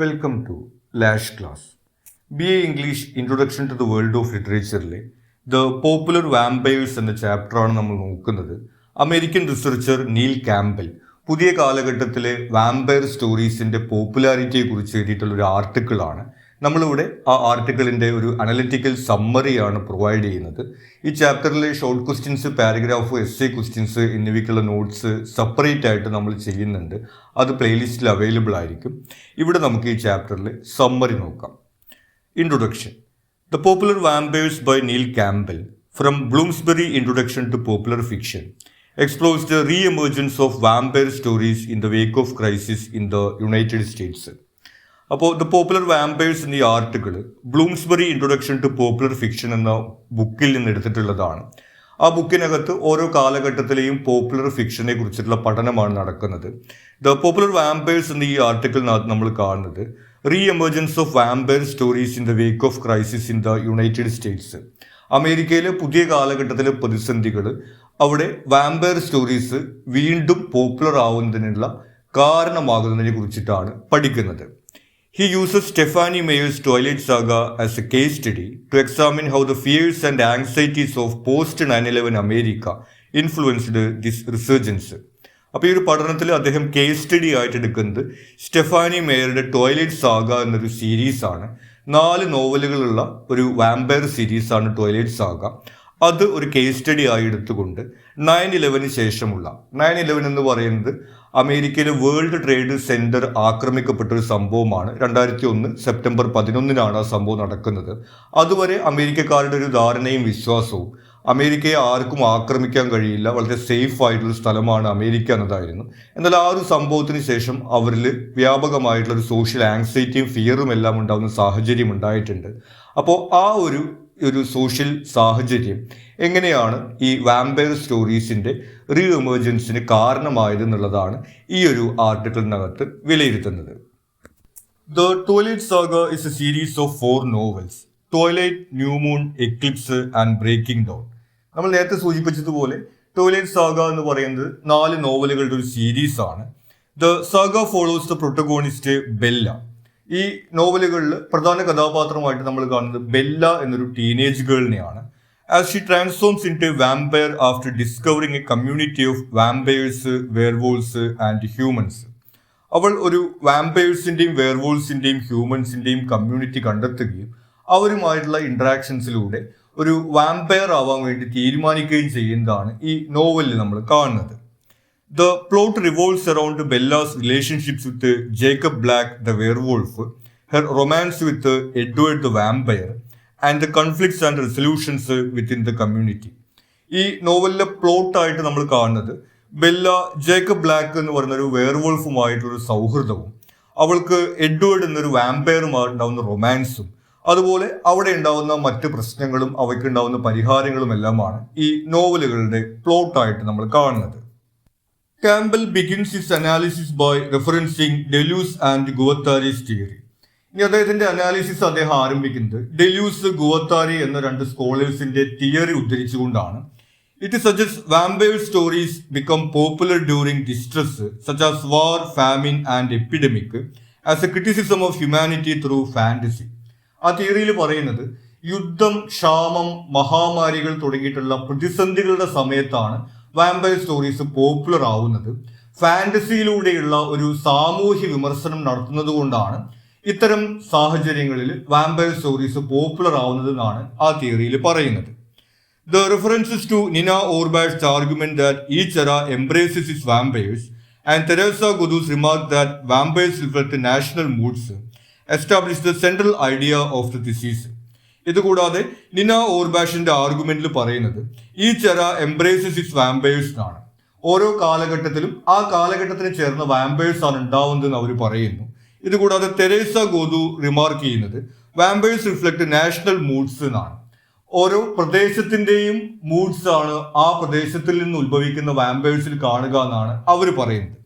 Welcome to lash class. BA English introduction to the world of ലിറ്ററേച്ചറിലെ the popular vampires എന്ന ചാപ്റ്ററാണ് നമ്മൾ നോക്കുന്നത്. അമേരിക്കൻ റിസർച്ചർ നീൽ ക്യാമ്പൽ പുതിയ കാലഘട്ടത്തിലെ വാമ്പയർ സ്റ്റോറീസിൻ്റെ പോപ്പുലാരിറ്റിയെ കുറിച്ച് എഴുതിയിട്ടുള്ള ഒരു ആർട്ടിക്കിളാണ്. നമ്മളിവിടെ ആ ആർട്ടിക്കിളിൻ്റെ ഒരു അനലിറ്റിക്കൽ സമ്മറിയാണ് പ്രൊവൈഡ് ചെയ്യുന്നത്. ഈ ചാപ്റ്ററിലെ short questions, paragraph, essay questions എന്നിവയ്ക്കുള്ള നോട്ട്സ് സെപ്പറേറ്റ് ആയിട്ട് നമ്മൾ ചെയ്യുന്നുണ്ട്. അത് പ്ലേലിസ്റ്റിൽ അവൈലബിൾ ആയിരിക്കും. ഇവിടെ നമുക്ക് ഈ ചാപ്റ്ററിൽ സമ്മറി നോക്കാം. Introduction. The popular vampires by Neil Campbell from Bloomsbury introduction to popular fiction explores the re-emergence of vampire stories in the wake of crisis in the United States. അപ്പോൾ ദ പോപ്പുലർ വാമ്പയേഴ്സ് എന്ന ഈ article Bloomsbury introduction to popular fiction എന്ന ബുക്കിൽ നിന്ന് എടുത്തിട്ടുള്ളതാണ്. ആ ബുക്കിനകത്ത് ഓരോ കാലഘട്ടത്തിലെയും popular ഫിക്ഷനെ കുറിച്ചിട്ടുള്ള പഠനമാണ് നടക്കുന്നത്. ദ പോപ്പുലർ വാമ്പയേഴ്സ് എന്ന ഈ ആർട്ടിക്കിളിനകത്ത് നമ്മൾ കാണുന്നത് reemergence of vampire stories in the wake of crisis in the United States. അമേരിക്കയിലെ പുതിയ കാലഘട്ടത്തിലെ പ്രതിസന്ധികൾ, അവിടെ വാമ്പയർ സ്റ്റോറീസ് വീണ്ടും പോപ്പുലർ ആവുന്നതിനുള്ള കാരണമാകുന്നതിനെ കുറിച്ചിട്ടാണ് പഠിക്കുന്നത്. He uses Stephanie Meyer's Twilight Saga as a case study to examine how the fears and anxieties of post-9/11 America influenced this resurgence. അപ്പോൾ ഈ ഒരു പഠനത്തിൽ അദ്ദേഹം കേസ് സ്റ്റഡി ആയിട്ട് എടുക്കുന്നത് സ്റ്റെഫാനി മേയറുടെ ട്വൈലൈറ്റ് സാഗ എന്നൊരു സീരീസാണ്. 4 നോവലുകളുള്ള ഒരു വാമ്പയർ സീരീസാണ് ട്വൈലൈറ്റ് സാഗ. അത് ഒരു കേസ് സ്റ്റഡി ആയി എടുത്തുകൊണ്ട് 9/11 ശേഷമുള്ള 9/11 എന്ന് പറയുന്നത് അമേരിക്കയിലെ വേൾഡ് ട്രേഡ് സെന്റർ ആക്രമിക്കപ്പെട്ട ഒരു സംഭവമാണ്. 2001 സെപ്റ്റംബർ 11 ആ സംഭവം നടക്കുന്നത്. അതുവരെ അമേരിക്കക്കാരുടെ ഒരു ധാരണയും വിശ്വാസവും അമേരിക്കയെ ആർക്കും ആക്രമിക്കാൻ കഴിയില്ല, വളരെ സേഫ് ആയിട്ടുള്ള സ്ഥലമാണ് അമേരിക്ക എന്നതായിരുന്നു. എന്നാൽ ആ ഒരു സംഭവത്തിന് ശേഷം അവരിൽ വ്യാപകമായിട്ടുള്ള ഒരു സോഷ്യൽ ആങ്സൈറ്റിയും ഫിയറും എല്ലാം ഉണ്ടാകുന്ന സാഹചര്യം ഉണ്ടായിട്ടുണ്ട്. അപ്പോൾ ആ ഒരു സോഷ്യൽ സാഹചര്യം എങ്ങനെയാണ് ഈ വാമ്പയർ സ്റ്റോറീസിൻ്റെ റീ എമർജൻസിന് കാരണമായത് എന്നുള്ളതാണ് ഈ ഒരു ആർട്ടിക്കിളിനകത്ത് വിലയിരുത്തുന്നത്. The Twilight Saga is a series of 4 novels: Twilight, New Moon, Eclipse and Breaking Dawn. നമ്മൾ നേരത്തെ സൂചിപ്പിച്ചതുപോലെ ട്വൈലൈറ്റ് സാഗ എന്ന് പറയുന്നത് 4 നോവലുകളുടെ ഒരു സീരീസ് ആണ്. The saga follows the protagonist Bella. ഈ നോവലുകളിൽ പ്രധാന കഥാപാത്രമായിട്ട് നമ്മൾ കാണുന്നത് ബെല്ല എന്നൊരു ടീനേജ് ഗേളിനെയാണ്. As she transforms into vampire after discovering a community of vampires, werewolves and humans. അവൾ ഒരു വാമ്പയേഴ്സിൻ്റെയും വെയർവോൾസിൻ്റെയും ഹ്യൂമൻസിൻ്റെയും കമ്മ്യൂണിറ്റി കണ്ടെത്തുകയും അവരുമായിട്ടുള്ള ഇൻട്രാക്ഷൻസിലൂടെ ഒരു വാമ്പയർ ആവാൻ വേണ്ടി തീരുമാനിക്കുകയും ചെയ്യുന്നതാണ് ഈ നോവലിൽ നമ്മൾ കാണുന്നത്. The plot revolves around Bella's relationships with Jacob Black the werewolf, her romance with Edward the vampire, and the conflicts and resolutions within the community. ഈ നോവലിലെ പ്ലോട്ടായിട്ട് നമ്മൾ കാണുന്നത് ബെല്ല ജേക്കബ് ബ്ലാക്ക് എന്ന് പറയുന്ന ഒരു വെയർവോൾഫുമായിട്ടുള്ളൊരു സൗഹൃദവും അവൾക്ക് എഡ്വേർഡ് എന്നൊരു വാമ്പയറുമായിട്ടുണ്ടാവുന്ന റൊമാൻസും അതുപോലെ അവിടെ ഉണ്ടാവുന്ന മറ്റ് പ്രശ്നങ്ങളും അവയ്ക്ക് ഉണ്ടാവുന്ന പരിഹാരങ്ങളും എല്ലാമാണ് ഈ നോവലുകളുടെ പ്ലോട്ടായിട്ട് നമ്മൾ കാണുന്നത്. Campbell begins his analysis by referencing Deleuze and Guattari's theory. ഇനി അദ്ദേഹത്തിന്റെ അനാലിസിസ് അദ്ദേഹം ആരംഭിക്കുന്നത് ഡെലൂസ്, ഗുവത്താരി എന്ന 2 സ്കോളേഴ്സിന്റെ തിയറി ഉദ്ധരിച്ചുകൊണ്ടാണ്. It suggest vampire stories become popular during distress such as war, famine and epidemic as a criticism of humanity through fantasy. ആ തിയറിയിൽ പറയുന്നത് യുദ്ധം, ക്ഷാമം, മഹാമാരികൾ തുടങ്ങിയിട്ടുള്ള പ്രതിസന്ധികളുടെ സമയത്താണ് വാമ്പയർ സ്റ്റോറീസ് പോപ്പുലർ ആവുന്നത്. ഫാന്റസിയിലൂടെയുള്ള ഒരു സാമൂഹ്യ വിമർശനം നടത്തുന്നത് കൊണ്ടാണ് ഇത്തരം സാഹചര്യങ്ങളിൽ വാമ്പയർ സ്റ്റോറീസ് പോപ്പുലർ ആവുന്നത് എന്നാണ് ആ തിയറിയിൽ പറയുന്നത്. ദ റെഫറൻസസ് ടു നിന ഓർബാഷ്സ് argument that each era embraces its vampires and Teresa Goddu's remark that vampires reflect national moods establish the central idea of the disease. ഇതുകൂടാതെ നിന ഓർബാഷിന്റെ ആർഗ്യുമെന്റിൽ പറയുന്നത് ഈ ചെറ എംബ്രേസസ് ഇറ്റ്സ് വാമ്പയേഴ്സ് ആണ്. ഓരോ കാലഘട്ടത്തിലും ആ കാലഘട്ടത്തിന് ചേർന്ന വാമ്പയേഴ്സ് ആണ് ഉണ്ടാവുന്നതെന്ന് അവർ പറയുന്നു. ഇതുകൂടാതെ തെരേസ ഗോദു റിമാർക്ക് ചെയ്യുന്നത് വാമ്പയേഴ്സ് റിഫ്ലക്ട് നാഷണൽ മൂഡ്സ് എന്നാണ്. ഓരോ പ്രദേശത്തിന്റെയും മൂഡ്സ് ആണ് ആ പ്രദേശത്തിൽ നിന്ന് ഉത്ഭവിക്കുന്ന വാമ്പയേഴ്സിൽ കാണുക എന്നാണ് അവർ പറയുന്നത്.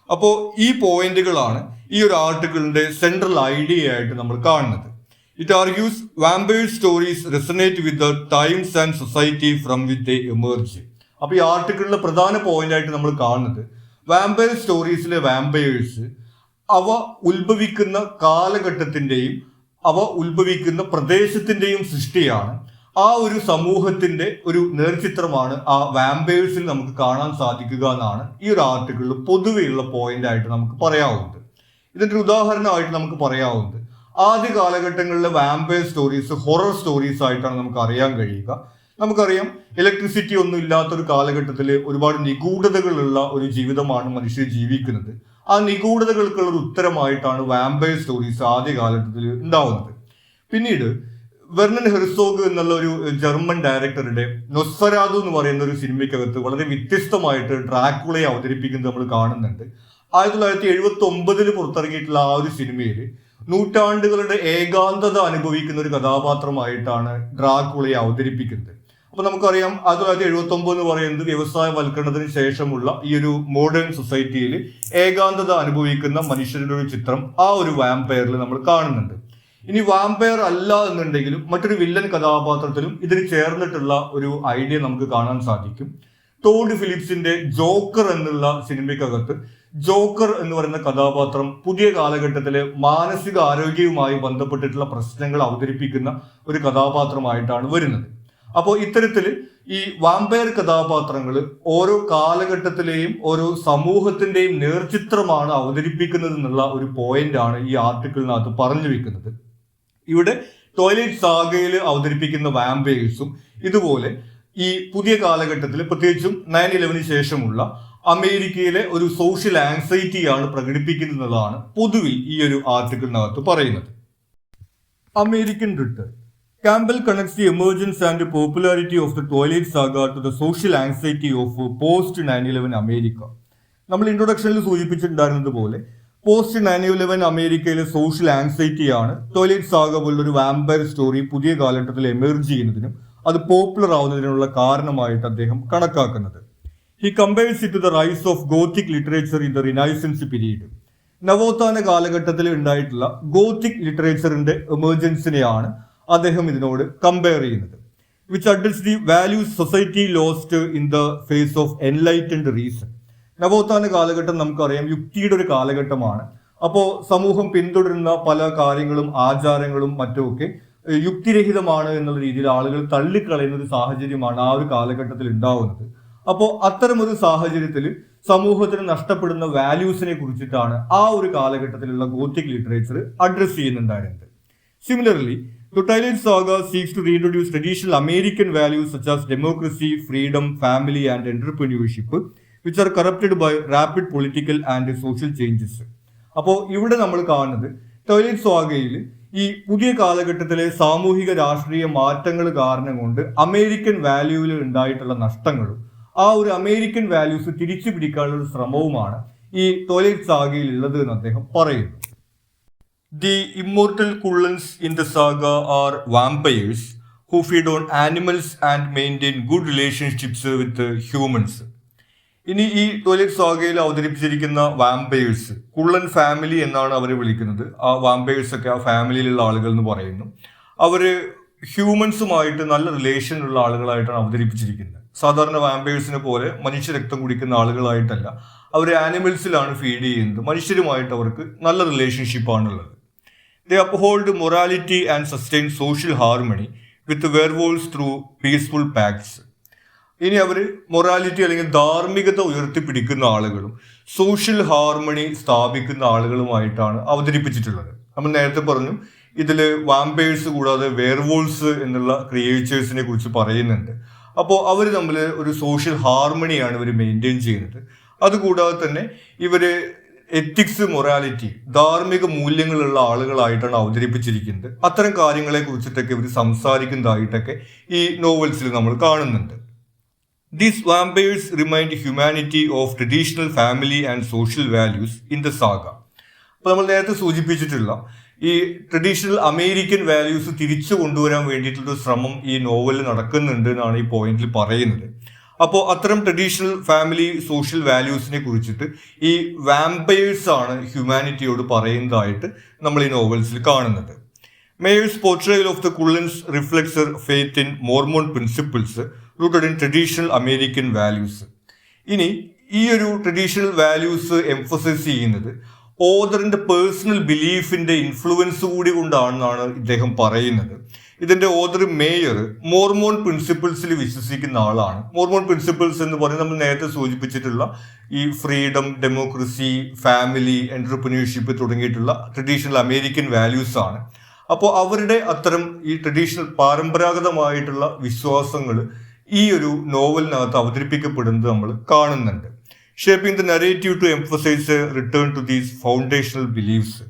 അപ്പോൾ ഈ പോയിന്റുകളാണ് ഈ ഒരു ആർട്ടിക്കിളിന്റെ സെൻട്രൽ ഐഡിയ ആയിട്ട് നമ്മൾ കാണുന്നത്. It argues vampire stories resonate with the times and society from which they emerge. അപ്പോൾ ഈ ആർട്ടിക്കിളിലെ പ്രധാന പോയിന്റ് ആയിട്ട് നമ്മൾ കാണുന്നത് വാമ്പയർ സ്റ്റോറീസിലെ വാമ്പയേഴ്സ് അവ ഉത്ഭവിക്കുന്ന കാലഘട്ടത്തിൻ്റെയും അവ ഉത്ഭവിക്കുന്ന പ്രദേശത്തിൻ്റെയും സൃഷ്ടിയാണ്. ആ ഒരു സമൂഹത്തിന്റെ ഒരു നേർചിത്രമാണ് ആ വാമ്പയേഴ്സിൽ നമുക്ക് കാണാൻ സാധിക്കുക എന്നാണ് ഈ ഒരു ആർട്ടിക്കിളിൽ പൊതുവെയുള്ള പോയിന്റ് ആയിട്ട് നമുക്ക് പറയാവുന്നത്. ഇതിന്റെ ഒരു ഉദാഹരണമായിട്ട് നമുക്ക് പറയാവുന്നത് ആദ്യ കാലഘട്ടങ്ങളിലെ വാമ്പയർ സ്റ്റോറീസ് ഹൊറർ സ്റ്റോറീസ് ആയിട്ടാണ് നമുക്ക് അറിയാൻ കഴിയുക. നമുക്കറിയാം, ഇലക്ട്രിസിറ്റി ഒന്നും ഇല്ലാത്തൊരു കാലഘട്ടത്തിൽ ഒരുപാട് നിഗൂഢതകളുള്ള ഒരു ജീവിതമാണ് മനുഷ്യർ ജീവിക്കുന്നത്. ആ നിഗൂഢതകൾക്കുള്ള ഒരു ഉത്തരമായിട്ടാണ് വാമ്പയർ സ്റ്റോറീസ് ആദ്യ കാലഘട്ടത്തിൽ ഉണ്ടാവുന്നത്. പിന്നീട് വെർണൻ ഹെർസോഗ് എന്നുള്ള ഒരു ജർമ്മൻ ഡയറക്ടറുടെ നൊസ്ഫെറാതു എന്ന് പറയുന്ന ഒരു സിനിമയ്ക്കകത്ത് വളരെ വ്യത്യസ്തമായിട്ട് ഡ്രാക്കുളയെ അവതരിപ്പിക്കുന്നത് നമ്മൾ കാണുന്നുണ്ട്. 1979 പുറത്തിറങ്ങിയിട്ടുള്ള ആ ഒരു സിനിമയിൽ നൂറ്റാണ്ടുകളുടെ ഏകാന്തത അനുഭവിക്കുന്ന ഒരു കഥാപാത്രമായിട്ടാണ് ഡ്രാക്കുളയെ അവതരിപ്പിക്കുന്നത്. അപ്പൊ നമുക്കറിയാം, 1979 എന്ന് പറയുന്നത് വ്യവസായവൽക്കരണത്തിന് ശേഷമുള്ള ഈ ഒരു മോഡേൺ സൊസൈറ്റിയിൽ ഏകാന്തത അനുഭവിക്കുന്ന മനുഷ്യരുടെ ഒരു ചിത്രം ആ ഒരു വാമ്പയറിൽ നമ്മൾ കാണുന്നുണ്ട്. ഇനി വാമ്പയർ അല്ല എന്നുണ്ടെങ്കിലും മറ്റൊരു വില്ലൻ കഥാപാത്രത്തിലും ഇതിന് ചേർന്നിട്ടുള്ള ഒരു ഐഡിയ നമുക്ക് കാണാൻ സാധിക്കും. ടോഡ് ഫിലിപ്സിന്റെ ജോക്കർ എന്നുള്ള സിനിമയ്ക്കകത്ത് ജോക്കർ എന്ന് പറയുന്ന കഥാപാത്രം പുതിയ കാലഘട്ടത്തിലെ മാനസിക ആരോഗ്യവുമായി ബന്ധപ്പെട്ടിട്ടുള്ള പ്രശ്നങ്ങൾ അവതരിപ്പിക്കുന്ന ഒരു കഥാപാത്രമായിട്ടാണ് വരുന്നത്. അപ്പോൾ ഇത്തരത്തിൽ ഈ വാമ്പയർ കഥാപാത്രങ്ങൾ ഓരോ കാലഘട്ടത്തിലെയും ഓരോ സമൂഹത്തിന്റെയും നേർചിത്രമാണ് അവതരിപ്പിക്കുന്നത് എന്നുള്ള ഒരു പോയിന്റ് ആണ് ഈ ആർട്ടിക്കിളിനകത്ത് പറഞ്ഞു വെക്കുന്നത്. ഇവിടെ ടോയ്ലറ്റ് സാഗയിൽ അവതരിപ്പിക്കുന്ന വാമ്പയേഴ്സും ഇതുപോലെ ഈ പുതിയ കാലഘട്ടത്തിൽ പ്രത്യേകിച്ചും 9/11 ശേഷമുള്ള അമേരിക്കയിലെ ഒരു സോഷ്യൽ ആങ്സൈറ്റിയാണ് പ്രകടിപ്പിക്കുന്നതാണ് പൊതുവിൽ ഈ ഒരു ആർട്ടിക്കിളിനകത്ത് പറയുന്നത്. American return. Campbell connects the emergence and popularity of the Twilight Saga to the social anxiety of post 9/11 America. നമ്മൾ ഇൻട്രൊഡക്ഷനിൽ സൂചിപ്പിച്ചിട്ടുണ്ടായിരുന്നത് പോലെ പോസ്റ്റ് 9/11 അമേരിക്കയിലെ സോഷ്യൽ ആങ്സൈറ്റിയാണ് ടോയ്ലറ്റ് സാഗ പോലുള്ളൊരു വാമ്പയർ സ്റ്റോറി പുതിയ കാലഘട്ടത്തിൽ എമർജ് ചെയ്യുന്നതിനും അത് പോപ്പുലർ ആവുന്നതിനുള്ള കാരണമായിട്ട് അദ്ദേഹം കണക്കാക്കുന്നത്. He compares it to the rise of Gothic literature in the Renaissance period. നവോത്ഥാന കാലഘട്ടത്തിൽ ഉണ്ടായിട്ടുള്ള ഗോത്തിക് ലിറ്ററേച്ചറിന്റെ എമർജൻസിനെയാണ് അദ്ദേഹം ഇതിനോട് കമ്പയർ ചെയ്യുന്നത്. Which address the values society lost in the face of enlightened reason. നവോത്ഥാന കാലഘട്ടം നമുക്കറിയാം യുക്തിയുടെ ഒരു കാലഘട്ടമാണ്. അപ്പോൾ സമൂഹം പിന്തുടരുന്ന പല കാര്യങ്ങളും ആചാരങ്ങളും മറ്റുമൊക്കെ യുക്തിരഹിതമാണ് എന്നുള്ള രീതിയിൽ ആളുകൾ തള്ളിക്കളയുന്ന ഒരു സാഹചര്യമാണ് ആ ഒരു കാലഘട്ടത്തിൽ ഉണ്ടാവുന്നത്. അപ്പോൾ അത്തരമൊരു സാഹചര്യത്തിൽ സമൂഹത്തിന് നഷ്ടപ്പെടുന്ന വാല്യൂസിനെ കുറിച്ചിട്ടാണ് ആ ഒരു കാലഘട്ടത്തിലുള്ള ഗോത്തിക് ലിറ്ററേച്ചർ അഡ്രസ് ചെയ്യുന്നുണ്ടായിരുന്നത്. Similarly The Twilight Saga seeks to reintroduce traditional American values such as democracy, freedom, family and entrepreneurship, which are corrupted by rapid political and social changes. അപ്പോൾ ഇവിടെ നമ്മൾ കാണുന്നത് ടോയ്ലറ്റ് സാഗയിൽ ഈ പുതിയ കാലഘട്ടത്തിലെ സാമൂഹിക രാഷ്ട്രീയ മാറ്റങ്ങൾ കാരണം കൊണ്ട് അമേരിക്കൻ വാല്യൂവിൽ ഉണ്ടായിട്ടുള്ള നഷ്ടങ്ങളും ആ ഒരു അമേരിക്കൻ വാല്യൂസ് തിരിച്ചു പിടിക്കാനുള്ള ഒരു ശ്രമവുമാണ് ഈ ടോയ്ലറ്റ് സാഗയിൽ ഉള്ളത് എന്ന് അദ്ദേഹം പറയുന്നു. The immortal Kullans in the saga are vampires who feed on animals and maintain good relationships with humans. ഇനി ഈ ടോയ്ലറ്റ് സാഗയിൽ അവതരിപ്പിച്ചിരിക്കുന്ന വാമ്പയേഴ്സ് കുള്ളൻ ഫാമിലി എന്നാണ് അവരെ വിളിക്കുന്നത്. ആ വാമ്പയേഴ്സ് ഒക്കെ ആ ഫാമിലിയിലുള്ള ആളുകൾ എന്ന് പറയുന്നു. അവര് ഹ്യൂമൻസുമായിട്ട് നല്ല റിലേഷൻ ഉള്ള ആളുകളായിട്ടാണ് അവതരിപ്പിച്ചിരിക്കുന്നത്. സാധാരണ വാമ്പയേഴ്സിനെ പോലെ മനുഷ്യ രക്തം കുടിക്കുന്ന ആളുകളായിട്ടല്ല, അവർ ആനിമൽസിലാണ് ഫീഡ് ചെയ്യുന്നത്. മനുഷ്യരുമായിട്ട് അവർക്ക് നല്ല റിലേഷൻഷിപ്പാണുള്ളത്. They uphold morality and sustain social harmony with the werewolves through peaceful pacts. ഇനി അവർ മൊറാലിറ്റി അല്ലെങ്കിൽ ധാർമ്മികത ഉയർത്തിപ്പിടിക്കുന്ന ആളുകളും സോഷ്യൽ ഹാർമണി സ്ഥാപിക്കുന്ന ആളുകളുമായിട്ടാണ് അവതരിപ്പിച്ചിട്ടുള്ളത്. നമ്മൾ നേരത്തെ പറഞ്ഞു, ഇതിൽ വാമ്പയേഴ്സ് കൂടാതെ വെയർവോൾസ് എന്നുള്ള ക്രിയേച്ചേഴ്സിനെ കുറിച്ച് പറയുന്നുണ്ട്. അപ്പോൾ അവർ തമ്മിൽ ഒരു സോഷ്യൽ ഹാർമണിയാണ് ഇവർ മെയിൻറ്റെയിൻ ചെയ്യുന്നത്. അതുകൂടാതെ തന്നെ ഇവർ എത്തിക്സ്, മൊറാലിറ്റി, ധാർമ്മിക മൂല്യങ്ങളുള്ള ആളുകളായിട്ടാണ് അവതരിപ്പിച്ചിരിക്കുന്നത്. അത്തരം കാര്യങ്ങളെ കുറിച്ചിട്ടൊക്കെ ഇവർ സംസാരിക്കുന്നതായിട്ടൊക്കെ ഈ നോവൽസിൽ നമ്മൾ കാണുന്നുണ്ട്. These vampires remind humanity of traditional family and social values in the saga. അപ്പോൾ നമ്മൾ നേരത്തെ സൂചിപ്പിച്ചിട്ടുള്ള ഈ ട്രഡീഷണൽ അമേരിക്കൻ വാല്യൂസ് തിരിച്ചു കൊണ്ടുവരാൻ വേണ്ടിയിട്ടുള്ള ശ്രമം ഈ നോവലിൽ നടക്കുന്നുണ്ട് എന്നാണ് ഈ പോയിന്റിൽ പറയുന്നത്. അപ്പോൾ അത്തരം ട്രഡീഷണൽ ഫാമിലി സോഷ്യൽ വാല്യൂസിനെ കുറിച്ചിട്ട് ഈ വാമ്പയേഴ്സ് ആണ് ഹ്യൂമാനിറ്റിയോട് പറയുന്നതായിട്ട് നമ്മൾ ഈ നോവൽസിൽ കാണുന്നത്. Meyer's portrayal of the Cullens reflects her faith in Mormon principles rooted in traditional American values. ഇനി ഈ ഒരു ട്രഡീഷണൽ വാല്യൂസ് എംഫസൈസ് ചെയ്യുന്നത് ഓതറിന്റെ പേഴ്സണൽ ബിലീഫിന്റെ ഇൻഫ്ലുവൻസ് കൂടി കൊണ്ടാണെന്നാണ് ഇദ്ദേഹം പറയുന്നത്. ഇതിന്റെ ഓതർ മേയർ മോർമോൺ പ്രിൻസിപ്പിൾസിൽ വിശ്വസിക്കുന്ന ആളാണ്. മോർമോൺ പ്രിൻസിപ്പിൾസ് എന്ന് പറയുന്നത് നമ്മൾ നേരത്തെ സൂചിപ്പിച്ചിട്ടുള്ള ഈ ഫ്രീഡം, ഡെമോക്രസി, ഫാമിലി, എന്റർപ്രന്യൂർഷിപ്പ് തുടങ്ങിയിട്ടുള്ള ട്രഡീഷണൽ അമേരിക്കൻ വാല്യൂസ് ആണ്. അപ്പോൾ അവരുടെ അത്തരം ഈ ട്രഡീഷണൽ പരമ്പരാഗതമായിട്ടുള്ള വിശ്വാസങ്ങൾ ഈ ഒരു നോവലിനകത്ത് അവതരിപ്പിക്കപ്പെടുന്നത് നമ്മൾ കാണുന്നുണ്ട്. Shaping the narrative to emphasise a return to these foundational beliefs.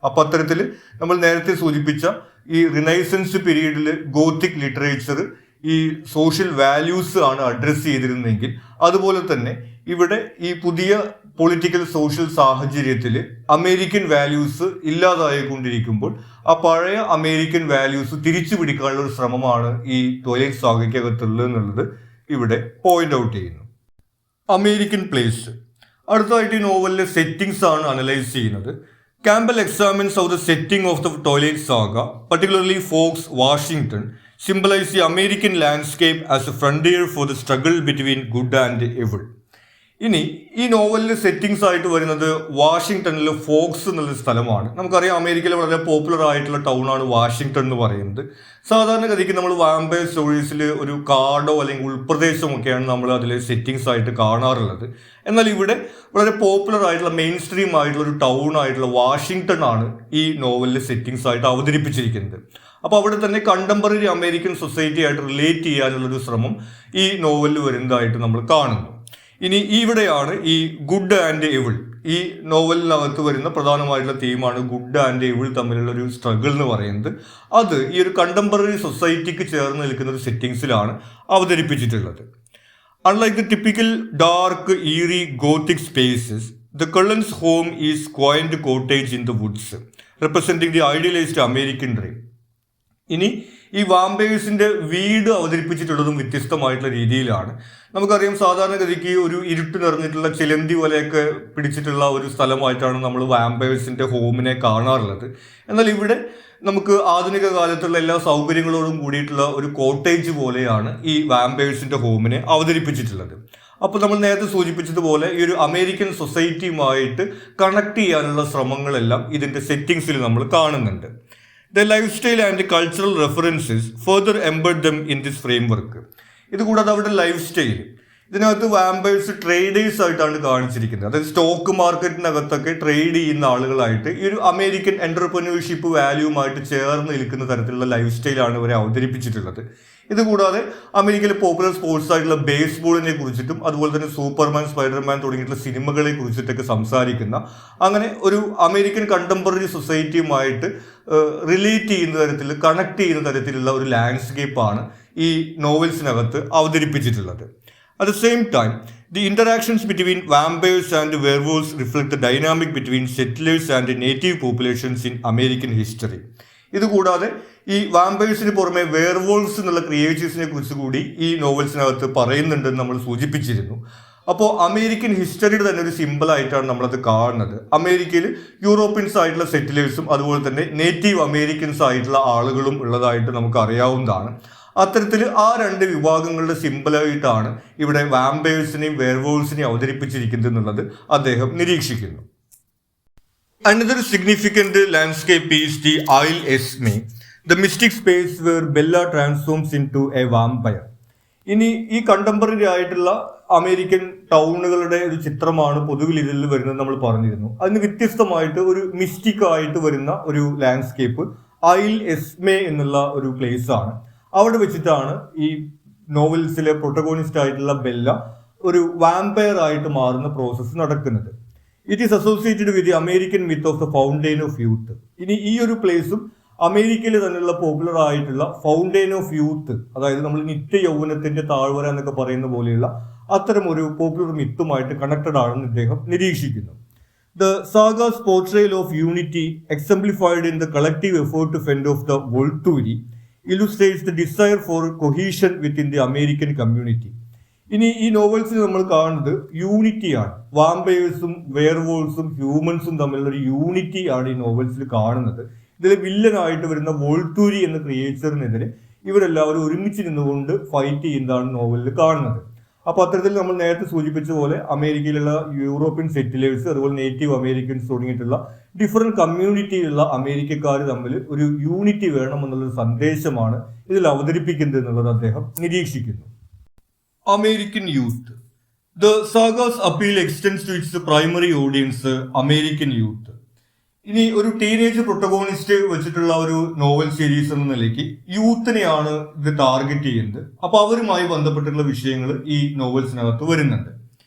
അപ്പം അത്തരത്തിൽ നമ്മൾ നേരത്തെ സൂചിപ്പിച്ച ഈ റിനൈസൻസ് പീരീഡിൽ ഗോത്തിക് ലിറ്ററേച്ചർ ഈ സോഷ്യൽ വാല്യൂസ് ആണ് അഡ്രസ്സ് ചെയ്തിരുന്നെങ്കിൽ, അതുപോലെ തന്നെ ഇവിടെ ഈ പുതിയ പൊളിറ്റിക്കൽ സോഷ്യൽ സാഹചര്യത്തിൽ അമേരിക്കൻ വാല്യൂസ് ഇല്ലാതായിക്കൊണ്ടിരിക്കുമ്പോൾ ആ പഴയ അമേരിക്കൻ വാല്യൂസ് തിരിച്ചു പിടിക്കാനുള്ള ഒരു ശ്രമമാണ് ഈ ട്വൈലൈറ്റ് സാഗയ്ക്കകത്തുള്ളത് എന്നുള്ളത് ഇവിടെ പോയിന്റ് ഔട്ട് ചെയ്യുന്നു. American place. അടുത്തതായിട്ട് ഈ നോവലിലെ സെറ്റിംഗ്സ് ആണ് അനലൈസ് ചെയ്യുന്നത്. Campbell examines how the setting of the Twilight Saga, particularly Forks, Washington, symbolize the American landscape as a frontier for the struggle between good and evil. ഇനി ഈ നോവലിലെ settings ആയിട്ട് വരുന്നത് വാഷിങ്ടണിലെ ഫോക്സ് എന്നുള്ള സ്ഥലമാണ്. നമുക്കറിയാം അമേരിക്കയിലെ വളരെ പോപ്പുലർ ആയിട്ടുള്ള ടൗൺ ആണ് വാഷിങ്ടൺ എന്ന് പറയുന്നത്. സാധാരണഗതിക്ക് നമ്മൾ വാമ്പയർ സ്റ്റോറീസിൽ ഒരു കാടോ അല്ലെങ്കിൽ ഉൾപ്രദേശമൊക്കെയാണ് നമ്മൾ അതിലെ സെറ്റിംഗ്സ് ആയിട്ട് കാണാറുള്ളത്. എന്നാൽ ഇവിടെ വളരെ പോപ്പുലർ ആയിട്ടുള്ള മെയിൻ സ്ട്രീം ആയിട്ടുള്ള ഒരു ടൗൺ ആയിട്ടുള്ള വാഷിങ്ടൺ ആണ് ഈ നോവലിലെ സെറ്റിംഗ്സ് ആയിട്ട് അവതരിപ്പിച്ചിരിക്കുന്നത്. അപ്പോൾ അവിടെ തന്നെ കണ്ടംപററി അമേരിക്കൻ സൊസൈറ്റി ആയിട്ട് റിലേറ്റ് ചെയ്യാനുള്ളൊരു ശ്രമം ഈ നോവലിൽ വരുന്നതായിട്ട് നമ്മൾ കാണുന്നു. ഇനി ഇവിടെയാണ് ഈ ഗുഡ് ആൻഡ് എവിൾ, ഈ നോവലിനകത്ത് വരുന്ന പ്രധാനമായിട്ടുള്ള തീമാണ് ഗുഡ് ആൻഡ് എവിൾ തമ്മിലുള്ള ഒരു സ്ട്രഗിൾ എന്ന് പറയുന്നത്. അത് ഈ ഒരു കണ്ടംപററി സൊസൈറ്റിക്ക് ചേർന്ന് നിൽക്കുന്ന ഒരു സെറ്റിംഗ്സിലാണ് അവതരിപ്പിച്ചിട്ടുള്ളത്. Unlike the typical dark, eerie Gothic spaces, the Cullen's home is quaint cottage in the woods, representing the idealized American dream. ഇനി ഈ വാമ്പയേഴ്സിന്റെ വീട് അവതരിപ്പിച്ചിട്ടുള്ളതും വ്യത്യസ്തമായിട്ടുള്ള രീതിയിലാണ്. നമുക്കറിയാം സാധാരണഗതിക്ക് ഒരു ഇരുട്ട് നിറഞ്ഞിട്ടുള്ള ചിലന്തി വലയൊക്കെ പിടിച്ചിട്ടുള്ള ഒരു സ്ഥലമായിട്ടാണ് നമ്മൾ വാമ്പയേഴ്സിന്റെ ഹോമിനെ കാണാറുള്ളത്. എന്നാൽ ഇവിടെ നമുക്ക് ആധുനിക കാലത്തുള്ള എല്ലാ സൗകര്യങ്ങളോടും കൂടിയിട്ടുള്ള ഒരു കോട്ടേജ് പോലെയാണ് ഈ വാമ്പയേഴ്സിന്റെ ഹോമിനെ അവതരിപ്പിച്ചിട്ടുള്ളത്. അപ്പോൾ നമ്മൾ നേരത്തെ സൂചിപ്പിച്ചതുപോലെ ഈ ഒരു അമേരിക്കൻ സൊസൈറ്റിയുമായിട്ട് കണക്ട് ചെയ്യാനുള്ള ശ്രമങ്ങളെല്ലാം ഇതിന്റെ സെറ്റിംഗ്സിൽ നമ്മൾ കാണുന്നുണ്ട്. The lifestyle and cultural references further embed them in this framework. ഇതുകൂടാതെ അവരുടെ ലൈഫ് സ്റ്റൈൽ, ഇതിനകത്ത് വാമ്പയേഴ്സ് ട്രേഡേഴ്സ് ആയിട്ടാണ് കാണിച്ചിരിക്കുന്നത്. അതായത് സ്റ്റോക്ക് മാർക്കറ്റിനകത്തൊക്കെ ട്രേഡ് ചെയ്യുന്ന ആളുകളായിട്ട് ഈ ഒരു അമേരിക്കൻ എന്റർപ്രന്യൂർഷിപ്പ് വാല്യൂമായിട്ട് ചേർന്ന് നിൽക്കുന്ന തരത്തിലുള്ള ലൈഫ് സ്റ്റൈലാണ് ഇവരെ അവതരിപ്പിച്ചിട്ടുള്ളത്. ഇതുകൂടാതെ അമേരിക്കയിലെ പോപ്പുലർ സ്പോർട്സ് ആയിട്ടുള്ള ബേസ്ബോളിനെ കുറിച്ചിട്ടും അതുപോലെ തന്നെ സൂപ്പർമാൻ, സ്പൈഡർമാൻ തുടങ്ങിയിട്ടുള്ള സിനിമകളെ കുറിച്ചിട്ടൊക്കെ സംസാരിക്കുന്ന, അങ്ങനെ ഒരു അമേരിക്കൻ കണ്ടംപററി സൊസൈറ്റിയുമായിട്ട് റിലേറ്റ് ചെയ്യുന്ന തരത്തിൽ, കണക്ട് ചെയ്യുന്ന തരത്തിലുള്ള ഒരു ലാൻഡ്സ്കേപ്പാണ് ഈ നോവൽസിനകത്ത് അവതരിപ്പിച്ചിട്ടുള്ളത്. At the same time, the interactions between vampires and werewolves reflect the dynamic between settlers and native populations in American history. ഇതുകൂടാതെ ഈ വാമ്പയേഴ്സിന് പുറമെ വെയർവോൾവ്സ് എന്നുള്ള ക്രിയേച്ചേഴ്സിനെ കുറിച്ച് കൂടി ഈ നോവൽസിനകത്ത് പറയുന്നുണ്ടെന്ന് നമ്മൾ സൂചിപ്പിച്ചിരുന്നു. അപ്പോൾ അമേരിക്കൻ ഹിസ്റ്ററിയുടെ തന്നെ ഒരു സിമ്പിളായിട്ടാണ് നമ്മളത് കാണുന്നത്. അമേരിക്കയിൽ യൂറോപ്യൻസ് ആയിട്ടുള്ള സെറ്റിലേഴ്സും അതുപോലെ തന്നെ നേറ്റീവ് അമേരിക്കൻസ് ആയിട്ടുള്ള ആളുകളും ഉള്ളതായിട്ട് നമുക്ക് അറിയാവുന്നതാണ്. അത്തരത്തിൽ ആ രണ്ട് വിഭാഗങ്ങളുടെ സിമ്പിളായിട്ടാണ് ഇവിടെ വാമ്പയേഴ്സിനെയും വെയർവോൾവ്സിനെയും അവതരിപ്പിച്ചിരിക്കുന്നത് എന്നുള്ളത് അദ്ദേഹം നിരീക്ഷിക്കുന്നു. Another significant landscape is the Isle Esme, the mystic space where Bella transforms into a vampire. ഇനി ഈ കണ്ടംപററി ആയിട്ടുള്ള അമേരിക്കൻ ടൗണുകളുടെ ഒരു ചിത്രമാണ് പൊതുവിൽ ഇതിൽ വരുന്നത് നമ്മൾ പറഞ്ഞിരുന്നു. അതിന് വ്യത്യസ്തമായിട്ട് ഒരു മിസ്റ്റിക് ആയിട്ട് വരുന്ന ഒരു ലാൻഡ്സ്കേപ്പ് ഐൽ എസ്മെ എന്നുള്ള ഒരു പ്ലേസ് ആണ്. അവിടെ വെച്ചിട്ടാണ് ഈ നോവൽസിലെ പ്രൊട്ടഗോണിസ്റ്റ് ആയിട്ടുള്ള ബെല്ല ഒരു വാമ്പയർ ആയിട്ട് മാറുന്ന പ്രോസസ്സ് നടക്കുന്നത്. It is associated with the American myth of the fountain of youth. ഇനി ഈ ഒരു പ്ലേസും അമേരിക്കയിൽ തന്നെയുള്ള പോപ്പുലർ ആയിട്ടുള്ള ഫൗണ്ടെയിൻ ഓഫ് യൂത്ത്, അതായത് നമ്മൾ നിത്യ യൗവനത്തിന്റെ താഴ്വര എന്നൊക്കെ പറയുന്ന പോലെയുള്ള അത്തരം ഒരു പോപ്പുലർ മിത്തുമായിട്ട് കണക്റ്റഡ് ആണെന്ന് ഇദ്ദേഹം നിരീക്ഷിക്കുന്നു. The saga's portrayal of unity, exemplified in the collective effort to fend off the Volturi, illustrates the desire for cohesion within the American community. ഇനി ഈ നോവൽസിൽ നമ്മൾ കാണുന്നത് യൂണിറ്റിയാണ്. വാമ്പയേഴ്സും വെയർവോൾവ്സും ഹ്യൂമൻസും തമ്മിലുള്ള ഒരു യൂണിറ്റി ആണ് ഈ നോവൽസിൽ കാണുന്നത്. ഇതിൽ വില്ലനായിട്ട് വരുന്ന വോൾത്തൂരി എന്ന ക്രിയേച്ചറിനെതിരെ ഇവരെല്ലാവരും ഒരുമിച്ച് നിന്നുകൊണ്ട് ഫൈറ്റ് ചെയ്യുന്നതാണ് നോവലിൽ കാണുന്നത്. അപ്പോൾ അത്തരത്തിൽ നമ്മൾ നേരത്തെ സൂചിപ്പിച്ച പോലെ അമേരിക്കയിലുള്ള യൂറോപ്യൻ സെറ്റിലേഴ്സ്, അതുപോലെ നേറ്റീവ് അമേരിക്കൻസ് തുടങ്ങിയിട്ടുള്ള ഡിഫറെന്റ് കമ്മ്യൂണിറ്റിയിലുള്ള അമേരിക്കക്കാർ തമ്മിൽ ഒരു യൂണിറ്റി വേണമെന്നുള്ളൊരു സന്ദേശമാണ് ഇതിൽ അവതരിപ്പിക്കുന്നത് എന്നുള്ളത് അദ്ദേഹം നിരീക്ഷിക്കുന്നു. American youth. The saga's appeal extends to its primary audience, American youth. ഇനി ഒരു ടീനേജ് പ്രൊട്ടഗോണിസ്റ്റ് വെച്ചിട്ടുള്ള ഒരു നോവൽ സീരീസ് എന്ന നിലയ്ക്ക് യൂത്തിനെയാണ് ഇത് ടാർഗറ്റ് ചെയ്യുന്നത്. അപ്പൊ അവരുമായി ബന്ധപ്പെട്ടുള്ള വിഷയങ്ങൾ ഈ നോവൽസിനകത്ത് വരുന്നുണ്ട്.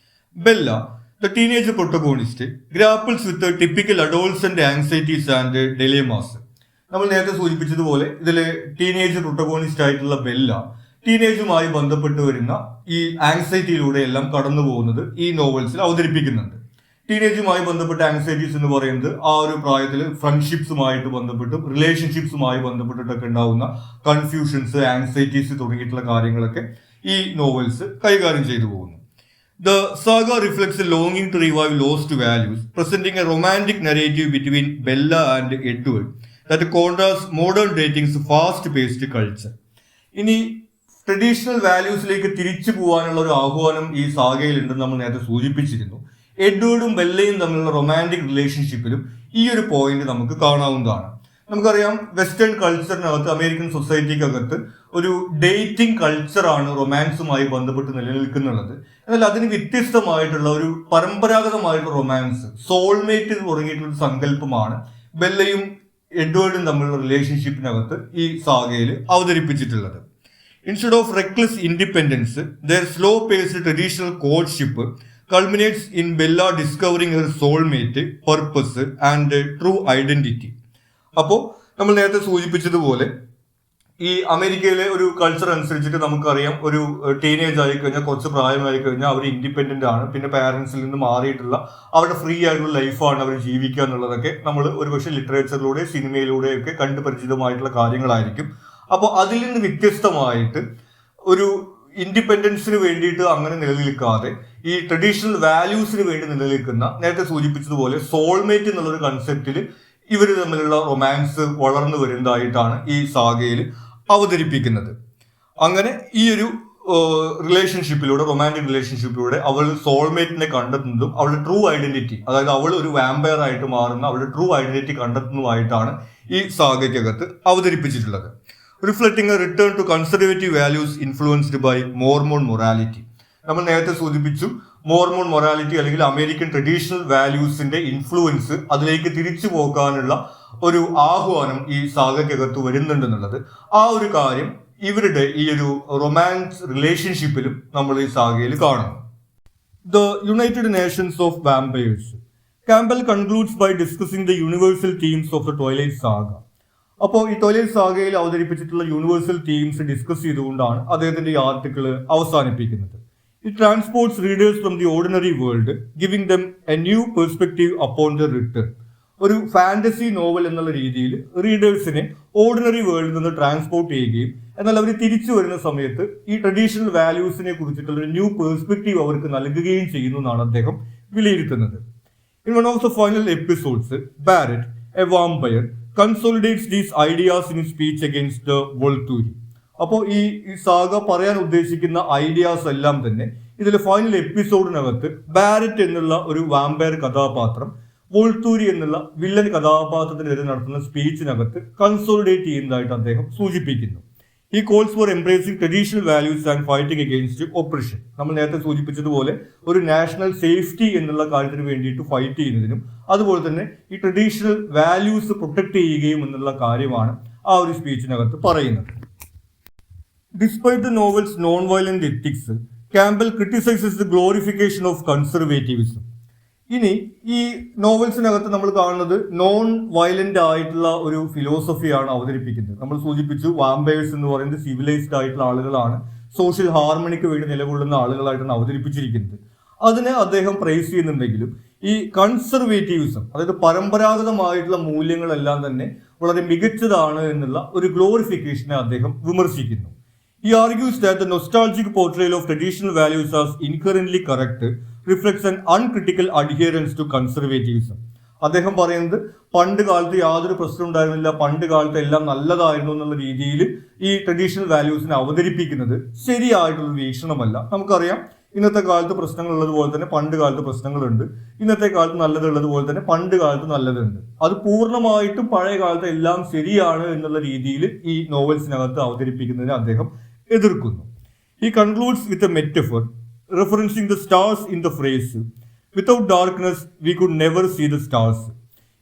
Bella, the teenage protagonist, grapples with typical adolescent anxieties and dilemmas. നമ്മൾ നേരത്തെ സൂചിപ്പിച്ചതുപോലെ ഇതിലെ ടീനേജ് പ്രൊട്ടഗോണിസ്റ്റ് ആയിട്ടുള്ള ബെല്ല ടീനേജുമായി ബന്ധപ്പെട്ട് വരുന്ന ഈ ആങ്സൈറ്റിയിലൂടെ എല്ലാം കടന്നു പോകുന്നത് ഈ നോവൽസിൽ അവതരിപ്പിക്കുന്നുണ്ട്. ടീനേജുമായി ബന്ധപ്പെട്ട ആങ്സൈറ്റീസ് എന്ന് പറയുന്നത് ആ ഒരു പ്രായത്തിൽ ഫ്രണ്ട്ഷിപ്സുമായിട്ട് ബന്ധപ്പെട്ടും റിലേഷൻഷിപ്സുമായി ബന്ധപ്പെട്ടിട്ടൊക്കെ ഉണ്ടാവുന്ന കൺഫ്യൂഷൻസ്, ആങ്സൈറ്റീസ് തുടങ്ങിയിട്ടുള്ള കാര്യങ്ങളൊക്കെ ഈ നോവൽസ് കൈകാര്യം ചെയ്തു പോകുന്നു. The saga reflects a longing to revive lost values, presenting a romantic narrative between Bella and Edward that contrasts modern dating's fast-paced culture. ഇനി ട്രഡീഷണൽ വാല്യൂസിലേക്ക് തിരിച്ചു പോകാനുള്ള ഒരു ആഹ്വാനം ഈ സാഗയിലുണ്ടെന്ന് നമ്മൾ നേരത്തെ സൂചിപ്പിച്ചിരുന്നു. എഡ്വേർഡും ബെല്ലയും തമ്മിലുള്ള റൊമാൻറ്റിക് റിലേഷൻഷിപ്പിലും ഈ ഒരു പോയിന്റ് നമുക്ക് കാണാവുന്നതാണ്. നമുക്കറിയാം, വെസ്റ്റേൺ കൾച്ചറിനകത്ത്, അമേരിക്കൻ സൊസൈറ്റിക്കകത്ത് ഒരു ഡേറ്റിംഗ് കൾച്ചറാണ് റൊമാൻസുമായി ബന്ധപ്പെട്ട് നിലനിൽക്കുന്നുള്ളത്. എന്നാൽ അതിന് വ്യത്യസ്തമായിട്ടുള്ള ഒരു പരമ്പരാഗതമായിട്ടുള്ള റൊമാൻസ്, സോൾമേറ്റ് തുടങ്ങിയിട്ടുള്ള ഒരു സങ്കല്പമാണ് ബെല്ലയും എഡ്വേർഡും തമ്മിലുള്ള റിലേഷൻഷിപ്പിനകത്ത് ഈ സാഗയിൽ അവതരിപ്പിച്ചിട്ടുള്ളത്. Instead of reckless independence, their slow-paced traditional courtship culminates in Bella discovering her soulmate, purpose and true identity. അപ്പോൾ നമ്മൾ നേരത്തെ സൂചിപ്പിച്ചതുപോലെ ഈ അമേരിക്കയിലെ ഒരു കൾച്ചർ അനുസരിച്ചിട്ട് നമുക്കറിയാം, ഒരു ടീനേജ് ആയി കഴിഞ്ഞാൽ, കുറച്ച് പ്രായമായി കഴിഞ്ഞാൽ അവർ ഇൻഡിപെൻഡന്റ് ആണ്. പിന്നെ പാരന്റ്സിൽ നിന്ന് മാറിയിട്ടുള്ള അവരുടെ ഫ്രീ ആയിട്ടുള്ള ലൈഫാണ് അവർ ജീവിക്കുക എന്നുള്ളതൊക്കെ നമ്മൾ ഒരുപക്ഷെ ലിറ്ററേച്ചറിലൂടെ, സിനിമയിലൂടെയൊക്കെ കണ്ടു പരിചിതമായിട്ടുള്ള കാര്യങ്ങളായിരിക്കും. അപ്പോൾ അതിൽ നിന്ന് വ്യത്യസ്തമായിട്ട് ഒരു ഇൻഡിപെൻഡൻസിന് വേണ്ടിയിട്ട് അങ്ങനെ നിലനിൽക്കാതെ ഈ ട്രഡീഷണൽ വാല്യൂസിന് വേണ്ടി നിലനിൽക്കുന്ന, നേരത്തെ സൂചിപ്പിച്ചതുപോലെ സോൾമേറ്റ് എന്നുള്ളൊരു കൺസെപ്റ്റിൽ ഇവർ തമ്മിലുള്ള റൊമാൻസ് വളർന്നു വരുന്നതായിട്ടാണ് ഈ സാഗയിൽ അവതരിപ്പിക്കുന്നത്. അങ്ങനെ ഈ ഒരു റിലേഷൻഷിപ്പിലൂടെ, റൊമാൻറ്റിക് റിലേഷൻഷിപ്പിലൂടെ അവൾ സോൾമേറ്റിനെ കണ്ടെത്തുന്നതും അവളുടെ ട്രൂ ഐഡന്റിറ്റി, അതായത് അവൾ ഒരു വാമ്പയർ ആയിട്ട് മാറുന്ന അവളുടെ ട്രൂ ഐഡന്റിറ്റി കണ്ടെത്തുന്നതുമായിട്ടാണ് ഈ സാഗയ്ക്കകത്ത് അവതരിപ്പിച്ചിട്ടുള്ളത്. Reflecting a return to conservative values influenced by Mormon morality. നമ്മൾ നേരത്തെ സൂചിപ്പിച്ചു, മോർമോൺ മൊറാലിറ്റി അല്ലെങ്കിൽ അമേരിക്കൻ ട്രഡീഷണൽ വാല്യൂസിന്റെ ഇൻഫ്ലുവൻസ് അതിലേക്ക് തിരിച്ചു പോകാനുള്ള ഒരു ആഹ്വാനം ഈ സാഗയ്ക്കകത്ത് വരുന്നുണ്ടെന്നുള്ളത്. ആ ഒരു കാര്യം ഇവരുടെ ഈ ഒരു റൊമാൻസ് റിലേഷൻഷിപ്പിലും നമ്മൾ ഈ സാഗയിൽ കാണുന്നു. The United Nations of Vampires. Campbell concludes by discussing the universal themes of the Twilight Saga. അപ്പോൾ ഈ ട്വൈലൈറ്റ് സാഗയിൽ അവതരിപ്പിച്ചിട്ടുള്ള യൂണിവേഴ്സൽ തീംസ് ഡിസ്കസ് ചെയ്തുകൊണ്ടാണ് അദ്ദേഹത്തിന്റെ ഈ ആർട്ടിക്കിൾ അവസാനിപ്പിക്കുന്നത്. It transports readers from the ordinary world, giving them a new perspective upon the return. ഒരു fantasy novel എന്നുള്ള രീതിയിൽ റീഡേഴ്സിനെ ordinary വേൾഡിൽ നിന്ന് ട്രാൻസ്പോർട്ട് ചെയ്യുകയും എന്നാൽ അവർ തിരിച്ചു വരുന്ന സമയത്ത് ഈ ട്രഡീഷണൽ വാല്യൂസിനെ കുറിച്ചിട്ടുള്ള ഒരു ന്യൂ പെർസ്പെക്റ്റീവ് അവർക്ക് നൽകുകയും ചെയ്യുന്നു എന്നാണ് അദ്ദേഹം വിലയിരുത്തുന്നത്. In one of the final episodes, Barrett, a vampire, consolidates these ideas in his speech against the Volturi. അപ്പോൾ ഈ സാഗ പറയാൻ ഉദ്ദേശിക്കുന്ന ഐഡിയാസ് എല്ലാം തന്നെ ഇതിൽ ഫൈനൽ എപ്പിസോഡിനകത്ത് ബാരറ്റ് എന്നുള്ള ഒരു വാമ്പയർ കഥാപാത്രം വോൾത്തൂരി എന്നുള്ള വില്ലൻ കഥാപാത്രത്തിനെതിരെ നടത്തുന്ന സ്പീച്ചിനകത്ത് കൺസോളിഡേറ്റ് ചെയ്യുന്നതായിട്ട് അദ്ദേഹം സൂചിപ്പിക്കുന്നു. He calls for embracing traditional values and fighting against oppression. നമ്മൾ നേരത്തെ സൂചിപ്പിച്ചതുപോലെ ഒരു നാഷണൽ സേഫ്റ്റി എന്നുള്ള കാര്യത്തിന് വേണ്ടിയിട്ട് ഫൈറ്റ് ചെയ്യുന്നതിനും അതുപോലെ തന്നെ ഈ ട്രഡീഷണൽ വാല്യൂസ് പ്രൊട്ടക്ട് ചെയ്യുകയും എന്നുള്ള കാര്യമാണ് ആ ഒരു സ്പീച്ചിനകത്ത് പറയുന്നത്. Despite the novel's non-violent ethics, Campbell criticizes the glorification of conservatism. ഇനി ഈ നോവൽസിനകത്ത് നമ്മൾ കാണുന്നത് നോൺ വയലന്റ് ആയിട്ടുള്ള ഒരു ഫിലോസഫിയാണ് അവതരിപ്പിക്കുന്നത്. നമ്മൾ സൂചിപ്പിച്ചു, വാമ്പയേഴ്സ് എന്ന് പറയുന്നത് സിവിലൈസ്ഡ് ആയിട്ടുള്ള ആളുകളാണ്, സോഷ്യൽ ഹാർമണിക്ക് വേണ്ടി നിലകൊള്ളുന്ന ആളുകളായിട്ടാണ് അവതരിപ്പിച്ചിരിക്കുന്നത്. അതിനെ അദ്ദേഹം പ്രൈസ് ചെയ്യുന്നുണ്ടെങ്കിലും ഈ കൺസർവേറ്റീവിസം, അതായത് പരമ്പരാഗതമായിട്ടുള്ള മൂല്യങ്ങളെല്ലാം തന്നെ വളരെ മികച്ചതാണ് എന്നുള്ള ഒരു ഗ്ലോറിഫിക്കേഷനെ അദ്ദേഹം വിമർശിക്കുന്നു. He argues that the nostalgic portrayal of traditional values as inherently correct reflects an uncritical adherence to conservatism. അദ്ദേഹം പറയുന്നത് പണ്ട് കാലത്ത് യാതൊരു പ്രശ്നം ഉണ്ടായിരുന്നില്ല, പണ്ട് കാലത്ത് എല്ലാം നല്ലതായിരുന്നു എന്നുള്ള രീതിയിൽ ഈ ട്രഡീഷണൽ വാല്യൂസിനെ അവതരിപ്പിക്കുന്നത് ശരിയായിട്ടുള്ള വീക്ഷണമല്ല. നമുക്കറിയാം, ഇന്നത്തെ കാലത്ത് പ്രശ്നങ്ങളുള്ളത് പോലെ തന്നെ പണ്ട് കാലത്ത് പ്രശ്നങ്ങളുണ്ട്, ഇന്നത്തെ കാലത്ത് നല്ലതുള്ളത് പോലെ തന്നെ പണ്ട് കാലത്ത് നല്ലതുണ്ട്. അത് പൂർണ്ണമായിട്ടും പഴയ കാലത്ത് എല്ലാം ശരിയാണ് എന്നുള്ള രീതിയിൽ ഈ നോവൽസിനകത്ത് അവതരിപ്പിക്കുന്നതിനെ അദ്ദേഹം എതിർക്കുന്നു. He concludes with a metaphor referencing the stars in the phrase without darkness we could never see the stars.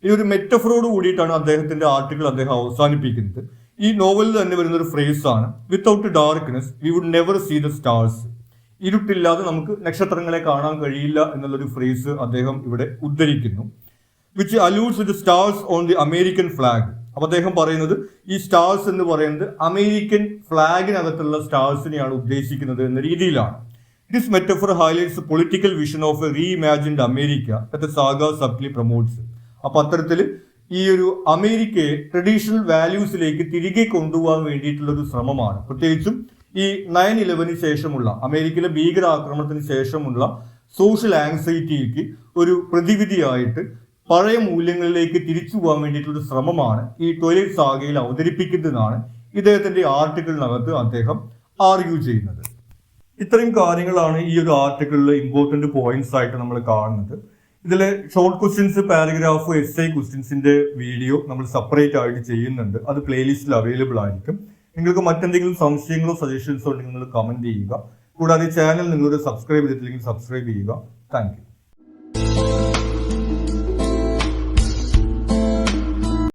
ഈ ഒരു മെറ്റഫറോട് കൂടിയിട്ടാണ് അദ്ദേഹത്തിന്റെ ആർട്ടിക്കിൾ അദ്ദേഹം അവസാനിപ്പിക്കുന്നത്. ഈ നോവലിൽ തന്നെ വരുന്ന ഒരു ഫ്രേസ് ആണ് without darkness we would never see the stars. ഇരുട്ടില്ലാതെ നമുക്ക് നക്ഷത്രങ്ങളെ കാണാൻ കഴിയില്ല എന്നുള്ളൊരു ഫ്രേസ് അദ്ദേഹം ഇവിടെ ഉദ്ധരിക്കുന്നു. Which alludes with stars on the American flag. അപ്പൊ അദ്ദേഹം പറയുന്നത് ഈ സ്റ്റാർസ് എന്ന് പറയുന്നത് അമേരിക്കൻ ഫ്ലാഗിനകത്തുള്ള സ്റ്റാർസിനെയാണ് ഉദ്ദേശിക്കുന്നത് എന്ന രീതിയിലാണ്. This metaphor highlights political vision of a reimagined America that saga subtly promotes. അപ്പൊ അത്തരത്തിൽ ഈ ഒരു അമേരിക്കയെ ട്രഡീഷണൽ വാല്യൂസിലേക്ക് തിരികെ കൊണ്ടുപോകാൻ വേണ്ടിയിട്ടുള്ള ഒരു ശ്രമമാണ്. പ്രത്യേകിച്ചും ഈ 9/11 ശേഷമുള്ള അമേരിക്കയിലെ ഭീകരാക്രമണത്തിന് ശേഷമുള്ള സോഷ്യൽ ആങ്സൈറ്റിക്ക് ഒരു പ്രതിവിധിയായിട്ട് പഴയ മൂല്യങ്ങളിലേക്ക് തിരിച്ചു പോകാൻ വേണ്ടിയിട്ടുള്ള ശ്രമമാണ് ഈ ട്വൈലൈറ്റ് സാഗയിൽ അവതരിപ്പിക്കുന്നതെന്നാണ് ഇദ്ദേഹത്തിന്റെ ആർട്ടിക്കിളിനകത്ത് അദ്ദേഹം ആർഗ്യൂ ചെയ്യുന്നത്. ഇത്രയും കാര്യങ്ങളാണ് ഈ ഒരു ആർട്ടിക്കിളിലെ ഇമ്പോർട്ടന്റ് പോയിന്റ്സ് ആയിട്ട് നമ്മൾ കാണുന്നത്. ഇതിലെ ഷോർട്ട് ക്വസ്റ്റ്യൻസ്, പാരഗ്രാഫ്, എസ്ഐ ക്വസ്റ്റ്യൻസിന്റെ വീഡിയോ നമ്മൾ സെപ്പറേറ്റ് ആയിട്ട് ചെയ്യുന്നുണ്ട്. അത് പ്ലേലിസ്റ്റിൽ അവൈലബിൾ ആയിരിക്കും. നിങ്ങൾക്ക് മറ്റെന്തെങ്കിലും സംശയങ്ങളോ സജഷൻസോ ഉണ്ടെങ്കിൽ നിങ്ങൾ കമന്റ് ചെയ്യുക. കൂടാതെ ചാനൽ നിങ്ങളോട് സബ്സ്ക്രൈബ് ചെയ്തിട്ടില്ലെങ്കിൽ സബ്സ്ക്രൈബ് ചെയ്യുക. Thank you.